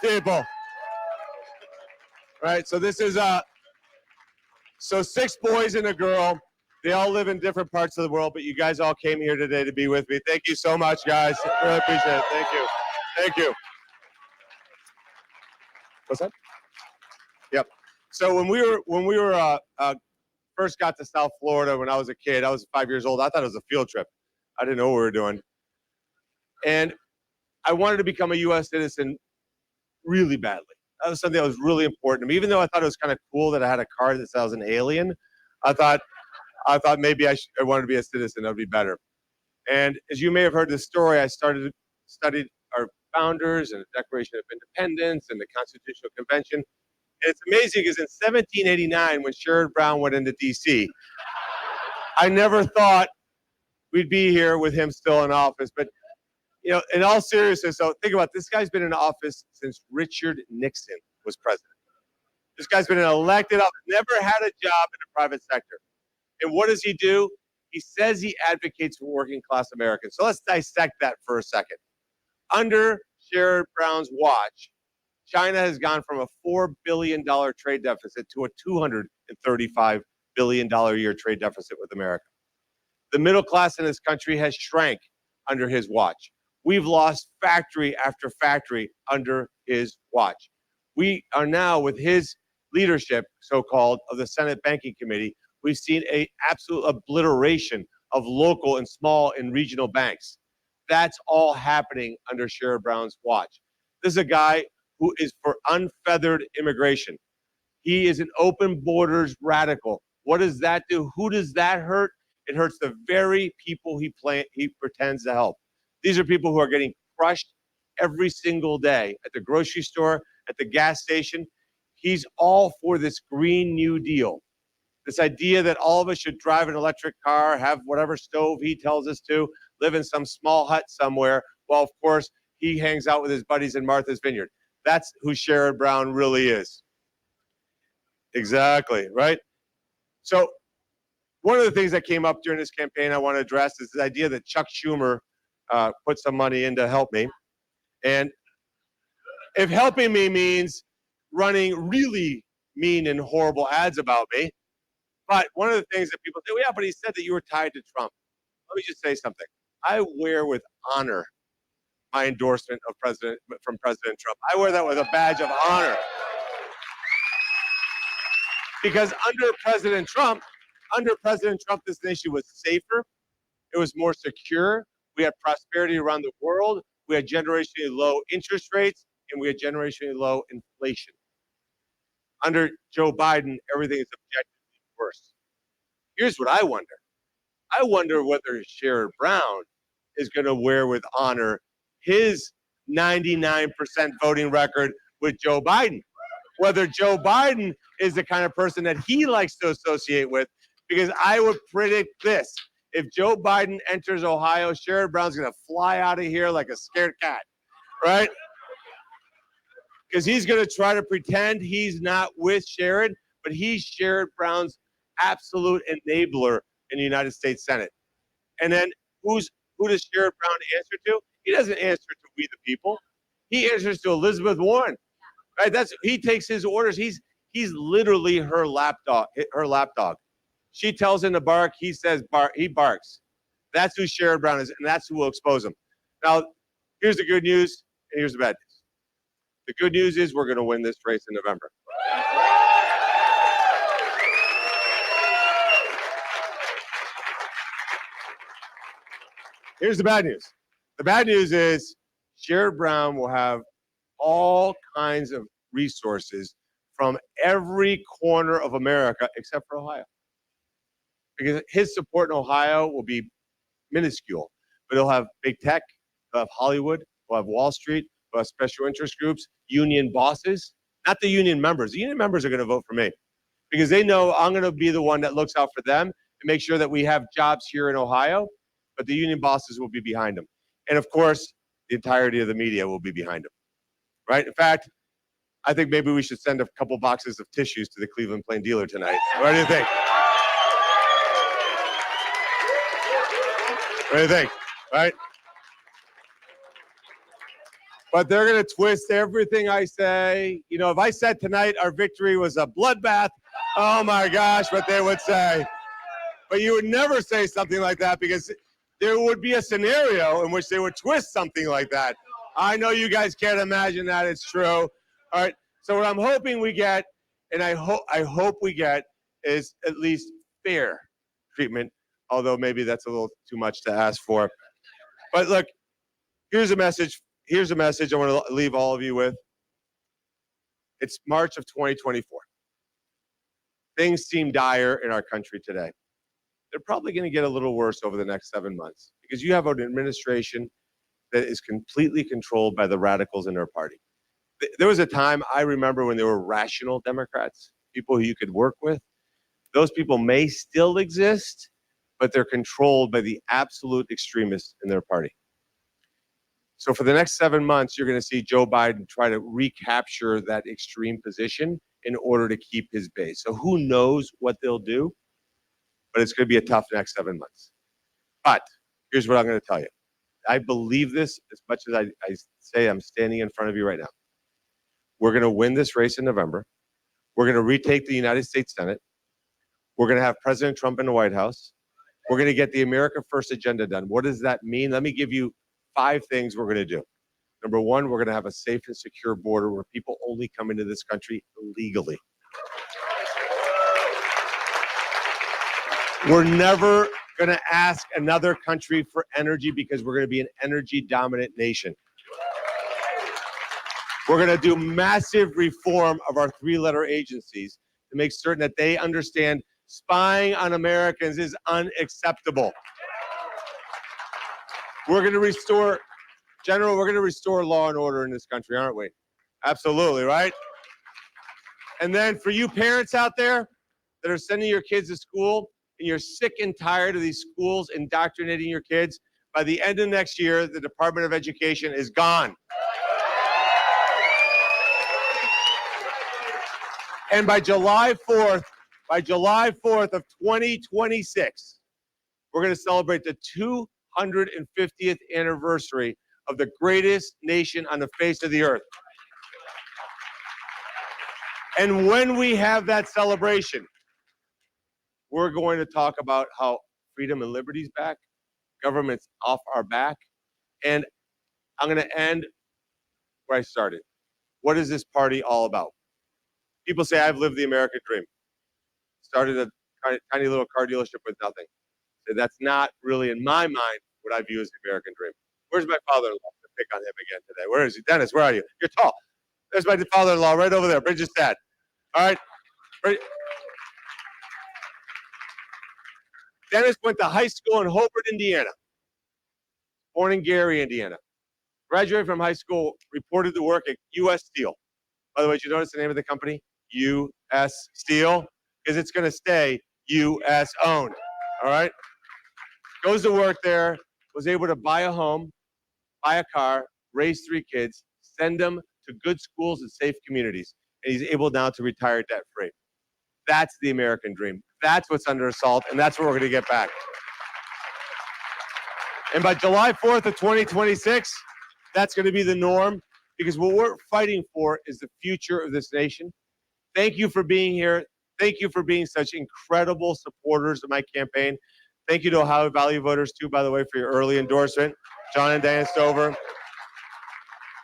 these people. Right, so this is so 6 boys and a girl. They all live in different parts of the world, but you guys all came here today to be with me. Thank you so much, guys. Really appreciate it. Thank you. Thank you. What's that? Yep. So when we were first got to South Florida when I was a kid, I was 5 years old. I thought it was a field trip. I didn't know what we were doing, and I wanted to become a U.S. citizen really badly. That was something that was really important to me. Even though I thought it was kind of cool that I had a card that said I was an alien, I thought maybe I wanted to be a citizen. That would be better. And as you may have heard the story, I studied our founders and the Declaration of Independence and the Constitutional Convention. And it's amazing because in 1789, when Sherrod Brown went into D.C., I never thought we'd be here with him still in office. But you know, in all seriousness, so think about it, this guy's been in office since Richard Nixon was president. This guy's been an elected office, never had a job in the private sector. And what does he do? He says he advocates for working class Americans. So let's dissect that for a second. Under Sherrod Brown's watch, China has gone from a $4 billion trade deficit to a $235 billion a year trade deficit with America. The middle class in this country has shrank under his watch. We've lost factory after factory under his watch. We are now, with his leadership, so-called, of the Senate Banking Committee, we've seen an absolute obliteration of local and small and regional banks. That's all happening under Sherrod Brown's watch. This is a guy who is for unfeathered immigration. He is an open borders radical. What does that do? Who does that hurt? It hurts the very people he pretends to help. These are people who are getting crushed every single day at the grocery store, at the gas station. He's all for this Green New Deal. This idea that all of us should drive an electric car, have whatever stove he tells us to, live in some small hut somewhere, while of course he hangs out with his buddies in Martha's Vineyard. That's who Sherrod Brown really is. Exactly, right? So one of the things that came up during this campaign I want to address is the idea that Chuck Schumer put some money in to help me. And if helping me means running really mean and horrible ads about me, but one of the things that people say, well, yeah, but he said that you were tied to Trump. Let me just say something. I wear with honor my endorsement from President Trump. I wear that with a badge of honor. Because under President Trump, this nation was safer. It was more secure. We had prosperity around the world. We had generationally low interest rates, and we had generationally low inflation. Under Joe Biden, everything is objectively worse. Here's what I wonder. I wonder whether Sherrod Brown is going to wear with honor his 99% voting record with Joe Biden. Whether Joe Biden is the kind of person that he likes to associate with, because I would predict this. If Joe Biden enters Ohio, Sherrod Brown's going to fly out of here like a scared cat, right? Because he's going to try to pretend he's not with Sherrod, but he's Sherrod Brown's absolute enabler in the United States Senate. And then who does Sherrod Brown answer to? He doesn't answer to we the people. He answers to Elizabeth Warren. Right? He takes his orders. He's literally her lapdog. She tells him to bark. He says bark. He barks. That's who Sherrod Brown is, and that's who will expose him. Now, here's the good news, and here's the bad news. The good news is we're going to win this race in November. Here's the bad news. The bad news is Sherrod Brown will have all kinds of resources from every corner of America except for Ohio. Because his support in Ohio will be minuscule, but he'll have big tech, he'll have Hollywood, he'll have Wall Street, he'll have special interest groups, union bosses, not the union members. The union members are going to vote for me because they know I'm going to be the one that looks out for them and make sure that we have jobs here in Ohio, but the union bosses will be behind them. And of course, the entirety of the media will be behind them, right? In fact, I think maybe we should send a couple boxes of tissues to the Cleveland Plain Dealer tonight. What do you think? What do you think, right? But they're going to twist everything I say. You know, if I said tonight our victory was a bloodbath, oh my gosh, what they would say. But you would never say something like that because there would be a scenario in which they would twist something like that. I know you guys can't imagine that it's true. All right. So what I'm hoping we get, and I hope we get, is at least fair treatment, although maybe that's a little too much to ask for. But look, here's a message. Here's a message I want to leave all of you with. It's March of 2024. Things seem dire in our country today. They're probably going to get a little worse over the next 7 months because you have an administration that is completely controlled by the radicals in their party. There was a time I remember when there were rational Democrats, people who you could work with. Those people may still exist, but they're controlled by the absolute extremists in their party. So for the next 7 months, you're going to see Joe Biden try to recapture that extreme position in order to keep his base. So who knows what they'll do, but it's going to be a tough next 7 months. But here's what I'm going to tell you. I believe this as much as I say I'm standing in front of you right now. We're going to win this race in November. We're going to retake the United States Senate. We're going to have President Trump in the White House. We're going to get the America First agenda done. What does that mean? Let me give you 5 things we're going to do. Number one, we're going to have a safe and secure border where people only come into this country legally. We're never going to ask another country for energy because we're going to be an energy dominant nation. We're going to do massive reform of our 3-letter agencies to make certain that they understand spying on Americans is unacceptable. We're going to restore, General, we're going to restore law and order in this country, aren't we? Absolutely, right? And then for you parents out there that are sending your kids to school and you're sick and tired of these schools indoctrinating your kids, by the end of next year, the Department of Education is gone. And by July 4th of 2026, we're going to celebrate the 250th anniversary of the greatest nation on the face of the earth. And when we have that celebration, we're going to talk about how freedom and liberty is back, government's off our back, and I'm going to end where I started. What is this party all about? People say, I've lived the American dream. Started a tiny little car dealership with nothing. So that's not really, in my mind, what I view as the American dream. Where's my father-in-law? To pick on him again today. Where is he? Dennis, where are you? You're tall. There's my father-in-law right over there. Bridget's dad. All right. Dennis went to high school in Hobart, Indiana. Born in Gary, Indiana. Graduated from high school, reported to work at U.S. Steel. By the way, did you notice the name of the company? U.S. Steel, because it's going to stay U.S. owned. All right? Goes to work there, was able to buy a home, buy a car, raise 3 kids, send them to good schools and safe communities. And he's able now to retire debt-free. That's the American dream. That's what's under assault, and that's what we're going to get back. And by July 4th of 2026, that's going to be the norm, because what we're fighting for is the future of this nation. Thank you for being here. Thank you for being such incredible supporters of my campaign. Thank you to Ohio Valley voters, too, by the way, for your early endorsement. John and Diane Stover.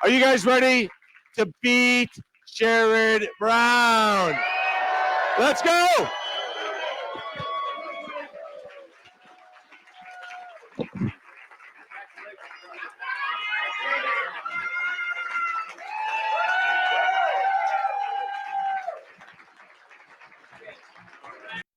Are you guys ready to beat Sherrod Brown? Let's go!